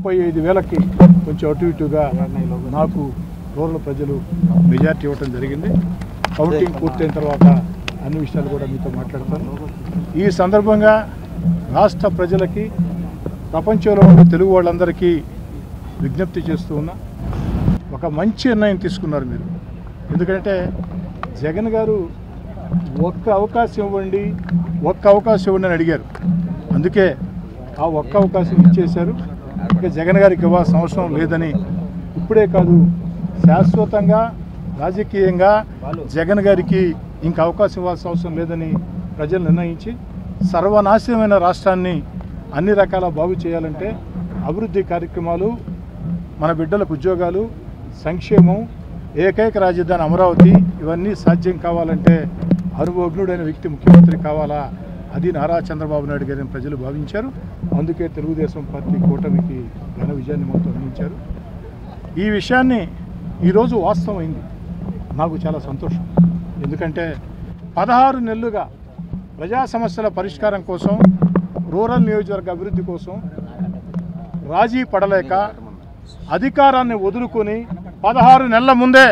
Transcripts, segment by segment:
35,000కి కొంచెం అటు ఇటుగా నాకు రూరల్ ప్రజలు మెజార్టీ ఇవ్వటం జరిగింది. కౌంటింగ్ పూర్తయిన తర్వాత అన్ని విషయాలు కూడా మీతో మాట్లాడతాను. ఈ సందర్భంగా రాష్ట్ర ప్రజలకి, ప్రపంచంలో ఉన్న తెలుగు వాళ్ళందరికీ విజ్ఞప్తి చేస్తూ ఉన్నా, ఒక మంచి నిర్ణయం తీసుకున్నారు మీరు. ఎందుకంటే జగన్ గారు ఒక్క అవకాశం ఇవ్వండి అని అడిగారు. అందుకే ఆ ఒక్క అవకాశం ఇచ్చేశారు. ఇంకా జగన్ గారికి ఇవ్వాల్సిన అవసరం లేదని, ఇప్పుడే కాదు శాశ్వతంగా రాజకీయంగా జగన్ గారికి ఇంకా అవకాశం ఇవ్వాల్సిన అవసరం లేదని ప్రజలు నిర్ణయించి సర్వనాశనమైన రాష్ట్రాన్ని అన్ని రకాల బాగు చేయాలంటే అభివృద్ధి కార్యక్రమాలు, మన బిడ్డలకు ఉద్యోగాలు, సంక్షేమం, ఏకైక రాజధాని అమరావతి, ఇవన్నీ సాధ్యం కావాలంటే అనుభవజ్ఞుడైన వ్యక్తి ముఖ్యమంత్రి కావాలా. అది నారా చంద్రబాబు నాయుడు గారిని ప్రజలు భావించారు. అందుకే తెలుగుదేశం పార్టీ కూటమికి ఘన విజయాన్ని మొత్తం అందించారు. ఈ విషయాన్ని ఈరోజు వాస్తవమైంది. నాకు చాలా సంతోషం. ఎందుకంటే 16 నెలలుగా ప్రజా సమస్యల పరిష్కారం కోసం, రూరల్ నియోజకవర్గ అభివృద్ధి కోసం రాజీ పడలేక అధికారాన్ని వదులుకొని 16 నెలల ముందే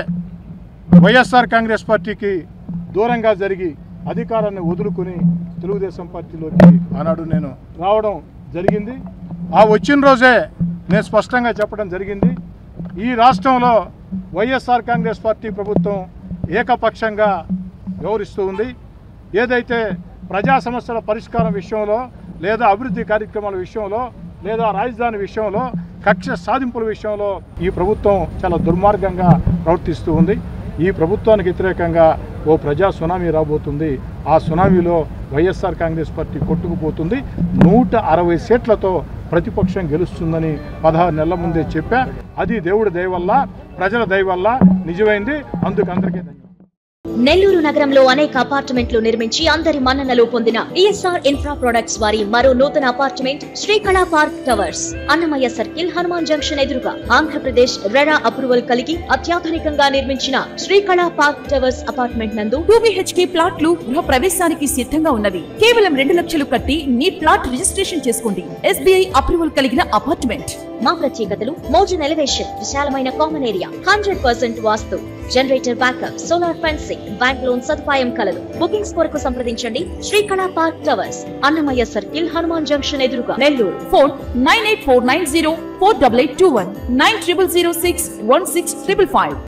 వైఎస్ఆర్ కాంగ్రెస్ పార్టీకి దూరంగా జరిగి అధికారాన్ని వదులుకొని తెలుగుదేశం పార్టీలోకి ఆనాడు నేను రావడం జరిగింది. ఆ వచ్చిన రోజే నేను స్పష్టంగా చెప్పడం జరిగింది, ఈ రాష్ట్రంలో వైఎస్ఆర్ కాంగ్రెస్ పార్టీ ప్రభుత్వం ఏకపక్షంగా వ్యవహరిస్తూ ఉంది. ఏదైతే ప్రజా సమస్యల పరిష్కారం విషయంలో, లేదా అభివృద్ధి కార్యక్రమాల విషయంలో, లేదా రాజధాని విషయంలో, కక్ష సాధింపుల విషయంలో ఈ ప్రభుత్వం చాలా దుర్మార్గంగా ప్రవర్తిస్తూ ఉంది. ఈ ప్రభుత్వానికి వ్యతిరేకంగా ఓ ప్రజా సునామీ రాబోతుంది. ఆ సునామీలో వైఎస్ఆర్ కాంగ్రెస్ పార్టీ కొట్టుకుపోతుంది. 160 సీట్లతో ప్రతిపక్షం గెలుస్తుందని 16 నెలల ముందే చెప్పా. అది దేవుడి దయ వల్ల, ప్రజల దయ వల్ల నిజమైంది. అందుకు అందరికీ ధన్యవాదాలు. నెల్లూరు నగరంలో అనేక అపార్ట్మెంట్లు నిర్మించి అందరి మన్ననలు పొందిన ఈఎస్ఆర్ ఇన్ఫ్రా ప్రొడక్ట్స్ వారి మరో నూతన apartment Srikala park towers, Annamayya circle, Hanuman junction ఎదురుగా, ఆంధ్రప్రదేశ్ రెరా అప్రూవల్ కలిగి అత్యాధునికంగా నిర్మించిన శ్రీకళా పార్క్ టవర్స్ అపార్ట్మెంట్ నందు 2 BHK ప్లాట్లు గృహ ప్రవేశానికి సిద్ధంగా ఉన్నవి. కేవలం 2 లక్షలు కట్టి మీ ప్లాట్ రిజిస్ట్రేషన్ చేసుకోండి. SBI అప్రూవల్ కలిగిన అపార్ట్మెంట్. మా ప్రత్యేకతలు: మోడర్న్ ఎలివేషన్, విశాలమైన common area, 100% vastu, generator backup, solar fencing, bank loan సదుపాయం కలదు. బుకింగ్స్ కొరకు సంప్రదించండి. Srikala park towers, Annamayya circle, Hanuman junction ఎదురుగా, నెల్లూరు. ఫోన్ 9849048821 90061655.